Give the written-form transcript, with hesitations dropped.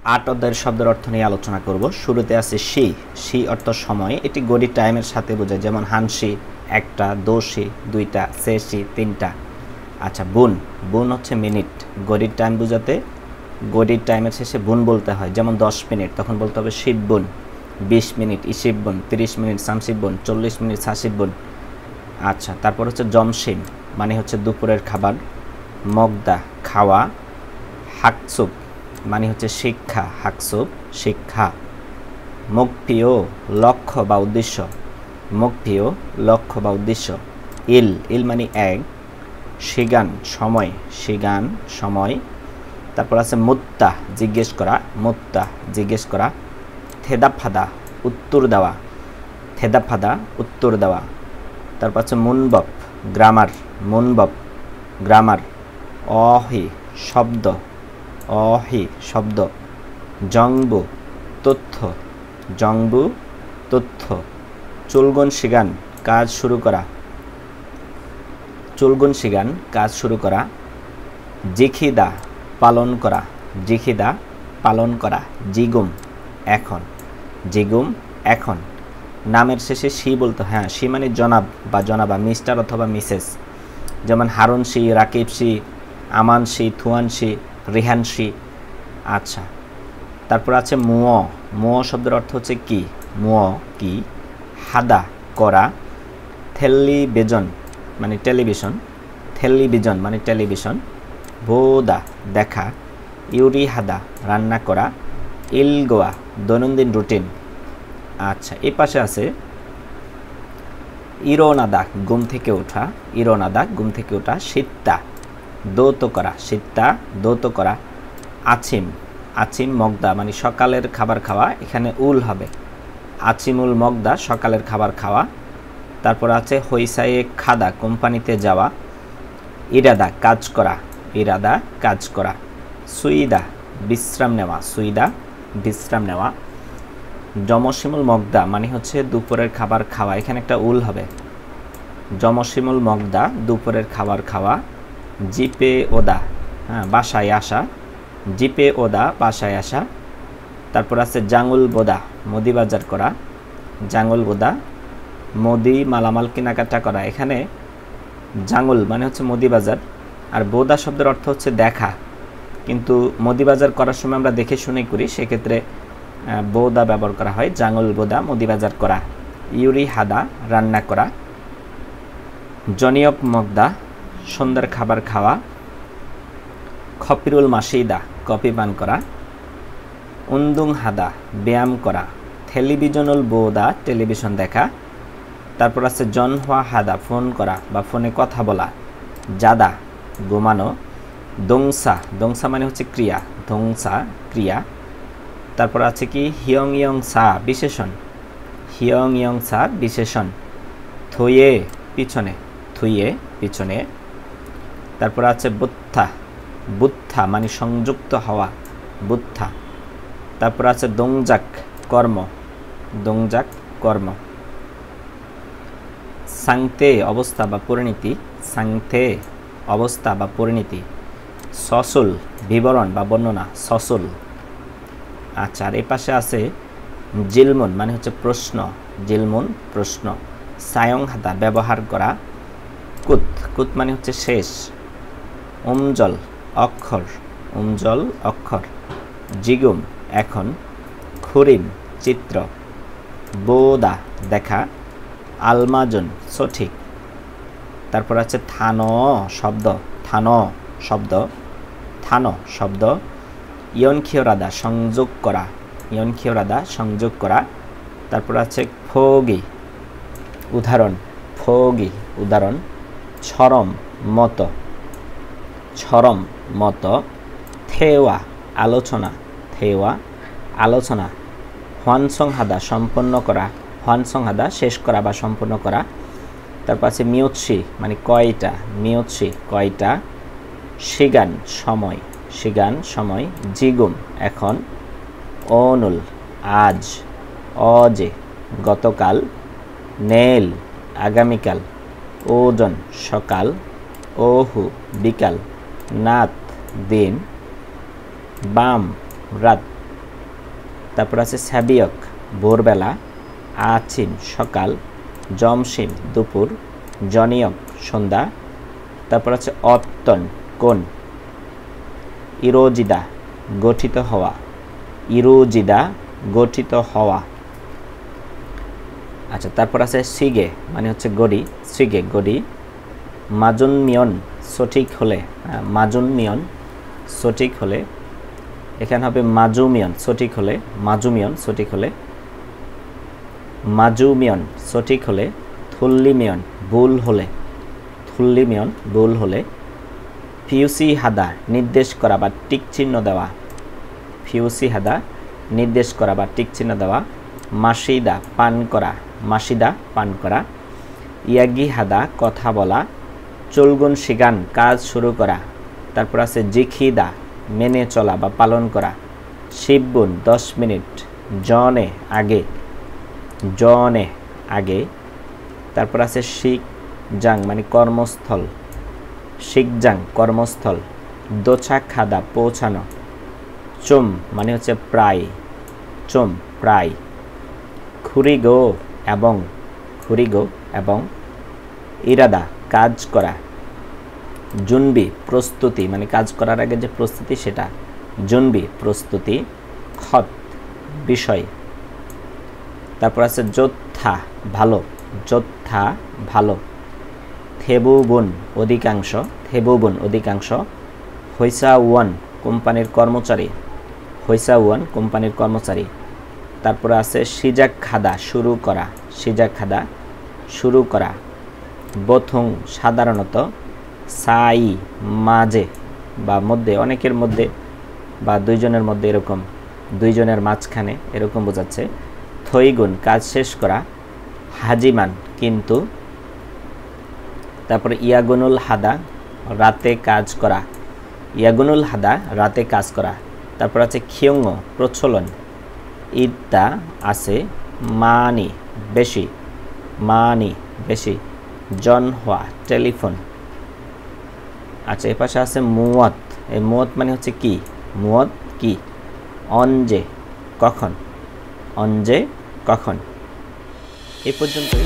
8 অধ্যায়ের শব্দের অর্থ নিয়ে আলোচনা করব। শুরুতে আছে সি। সি অর্থ সময়, এটি গড়ি টাইমের সাথে বোঝায়, যেমন হানসি একটা, দোষি দুইটা, সেসি তিনটা। আচ্ছা, বুন। বুন হচ্ছে মিনিট, গড়ির টাইম বোঝাতে গড়ির টাইমের শেষে বুন বলতে হয়, যেমন 10 মিনিট তখন বলতে হবে শিব বুন, 20 মিনিট ইসিব বুন, 30 মিনিট সামসিব বুন, 40 মিনিট সাসিব বুন। আচ্ছা, তারপর হচ্ছে জমসিম মানে হচ্ছে দুপুরের খাবার, মগদা খাওয়া, হাকসুপ মানে হচ্ছে শিক্ষা, হাকসুপ শিক্ষা, মুক্তিও লক্ষ্য বা উদ্দেশ্য, মুক্তিও লক্ষ্য বা উদ্দেশ্য, ইল। ইল মানে এক, শিগান সময়, শিগান সময়। তারপর আছে মুত্তা জিজ্ঞেস করা, মুত্তা জিজ্ঞেস করা, থেদাফাদা উত্তর দেওয়া, থেদাফাদা উত্তর দেওয়া। তারপর আছে মুনবব গ্রামার, মুনবব গ্রামার, অহি শব্দ, অহি শব্দ, জংবু তথ্য, জংবু তথ্য, চুলগুন শিগান কাজ শুরু করা, চুলগুন শিগান কাজ শুরু করা, জিখিদা পালন করা, জিখিদা পালন করা, জিগুম এখন, জিগুম এখন। নামের শেষে সি বলতে, হ্যাঁ সি মানে জনাব বা জনাবা, মিস্টার অথবা মিসেস, যেমন Harun C, Rakib C, Aman C, Thuan C, Rihan C. আচ্ছা, তারপর আছে মুয়। মুয় শব্দের অর্থ হচ্ছে কি, মুয় কি, হাদা করা, টেলিভিশন মানে টেলিভিশন, টেলিভিশন মানে টেলিভিশন, বোদা দেখা, ইউরি হাদা রান্না করা, ইলগোয়া দৈনন্দিন রুটিন। আচ্ছা, এই পাশে আছে ইরোনাদা ঘুম থেকে ওঠা, ইরোনাদা ঘুম থেকে ওঠা, সিত্তা দৌত করা, সিত্তা দৌত করা, আছিম, আছিম মগদা মানে সকালের খাবার খাওয়া, এখানে উল হবে, আছিমুল মগদা সকালের খাবার খাওয়া। তারপর আছে হইসায়ে খাদা কোম্পানিতে যাওয়া, ইরাদা কাজ করা, ইরাদা কাজ করা, সুইদা বিশ্রাম নেওয়া, সুইদা বিশ্রাম নেওয়া। জমসিমুল মগদা মানে হচ্ছে দুপুরের খাবার খাওয়া, এখানে একটা উল হবে, জমসিমুল মগদা দুপুরের খাবার খাওয়া, জিপে ওদা হ্যাঁ বাসায় আসা, জিপে ওদা বাসায় আসা। তারপর আছে জাঙ্গুল বোদা মুদি বাজার করা, জাঙ্গুল বোদা মুদি মালামাল কেনাকাটা করা। এখানে জাঙ্গুল মানে হচ্ছে মুদি বাজার, আর বোদা শব্দের অর্থ হচ্ছে দেখা, কিন্তু মুদি বাজার করার সময় আমরা দেখে শুনেই করি, সেক্ষেত্রে বোদা ব্যবহার করা হয়, জাঙ্গুল বোদা মুদি বাজার করা। ইউরি হাদা রান্না করা, জনিয়ক মগদা সন্ধ্যার খাবার খাওয়া, খপিরুল মাসিদা কপি পান করা, উন্দুং হাদা ব্যায়াম করা, টেলিভিশনুল বোদা টেলিভিশন দেখা। তারপর আছে জনহোয়া হাদা ফোন করা বা ফোনে কথা বলা, জাদা ঘুমানো, দংসা, দংসা মানে হচ্ছে ক্রিয়া, দংসা ক্রিয়া। তারপর আছে কি হিয়ং ইয়ং সা বিশেষণ, হিয়ং ইয়ং সা বিশেষণ, থুয়ে পিছনে, থুয়ে পিছনে। তারপর আছে বুত্থা, বুত্থা মানে সংযুক্ত হওয়া, বুত্থা। তারপর আছে দংজাক কর্ম, দংজাক কর্ম। সাংতে অবস্থা বা পরিণতি, সাংতে অবস্থা বা পরিণতি। সসুল বিবরণ বা বর্ণনা, সসুল। আচ্ছা, আর এই পাশে আছে জিলমুন মানে হচ্ছে প্রশ্ন, জিলমুন প্রশ্ন। সায়ং হাদা ব্যবহার করা, কুত, কুত মানে হচ্ছে শেষ। উমজল অক্ষর, উমজল অক্ষর। জিগুম এখন, খুরিম চিত্র, বোদা দেখা, আলমাজন সঠিক। তারপর আছে থানো শব্দ, থানো শব্দ, থানো শব্দ। ইয়নখিওরাদা সংযোগ করা, ইয়নখিওরাদা সংযোগ করা। তারপর আছে ফোগি উদাহরণ, ফোগি উদাহরণ। ছরম মত, ছরম মত। থেওয়া আলোচনা, থেওয়া আলোচনা। হওয়ানসং হাদা সম্পন্ন করা, হওয়ানসং হাদা শেষ করা বা সম্পন্ন করা। তারপর আছে মিউৎসি মানে কয়টা, মিউৎসি কয়টা। শিগান সময়, শিগান সময়। জিগুম এখন, অনুল আজ, অজে গতকাল, নেল আগামীকাল, ওজন সকাল, ওহু বিকাল, নাত দিন, বাম রাত, তারপর আছে সাবিয়ক ভোরবেলা, আচিম সকাল, জমসিম দুপুর, জনিয়ক সন্ধ্যা, তারপর আছে অত্তন কোন, ইরোজিদা গঠিত হওয়া, ইরোজিদা গঠিত হওয়া। আচ্ছা, তারপর আছে সিগে মানে হচ্ছে গড়ি, সিগে গড়ি, মাজুনমিয়ন সঠিক হলে, মাজুনমিয়ন সঠিক হলে, এখানে হবে মাজুমিয়ন সঠিক হলে, মাজুমিয়ন সঠিক হলে, মাজুমিয়ন সঠিক হলে, থুল্লিমিয়ন ভুল হলে, থুল্লিমিয়ন ভুল হলে, ফিউসি হাদা নির্দেশ করা বা টিক চিহ্ন দেওয়া, ফিউসি হাদা নির্দেশ করা বা টিক চিহ্ন দেওয়া, মাসিদা পান করা, মাসিদা পান করা, ইয়াগি হাদা কথা বলা, চলগুন শিগান কাজ শুরু করা, তারপর আছে জিখিদা মেনে চলা বা পালন করা, শিববুন 10 মিনিট, জনে আগে, জনে আগে, তারপর আছে শিকজাং মানে কর্মস্থল, শিকজাং কর্মস্থল, দোছা খাদা পৌঁছানো, চুম মানে হচ্ছে প্রায়, চুম প্রায়, খুরিগো এবং, খুরিগো এবং, ইরাদা কাজ করা, জুনবি প্রস্তুতি মানে কাজ করার আগে যে প্রস্তুতি সেটা, জুনবি প্রস্তুতি, খত বিষয়, তারপর আছে যোদ্ধা ভালো, যোদ্ধা ভালো, থেবুবুন অধিকাংশ, থেবুবুন অধিকাংশ, হইসাওয়ান কোম্পানির কর্মচারী, হইসাওয়ান কোম্পানির কর্মচারী, তারপরে আছে সিজাক খাদা শুরু করা, সিজাক খাদা শুরু করা, বথুং সাধারণত, সাই মাঝে বা মধ্যে, অনেকের মধ্যে বা দুইজনের মধ্যে এরকম, দুইজনের মাঝখানে এরকম বোঝাচ্ছে, থইগুন কাজ শেষ করা, হাজিমান কিন্তু, তারপরে ইয়াগুনুল হাদা রাতে কাজ করা, ইয়াগুনুল হাদা রাতে কাজ করা, তারপর আছে খিয়ঙ্গ প্রচলন, ইদা আছে মানি বেশি, মানি বেশি, জনহোয়া টেলিফোন। আচ্ছা, এ পাশে আছে মুয়াত, এই মুয়াত মানে হচ্ছে কি, মুয়াত কি, অনজে কখন, অনজে কখন। এই পর্যন্তই।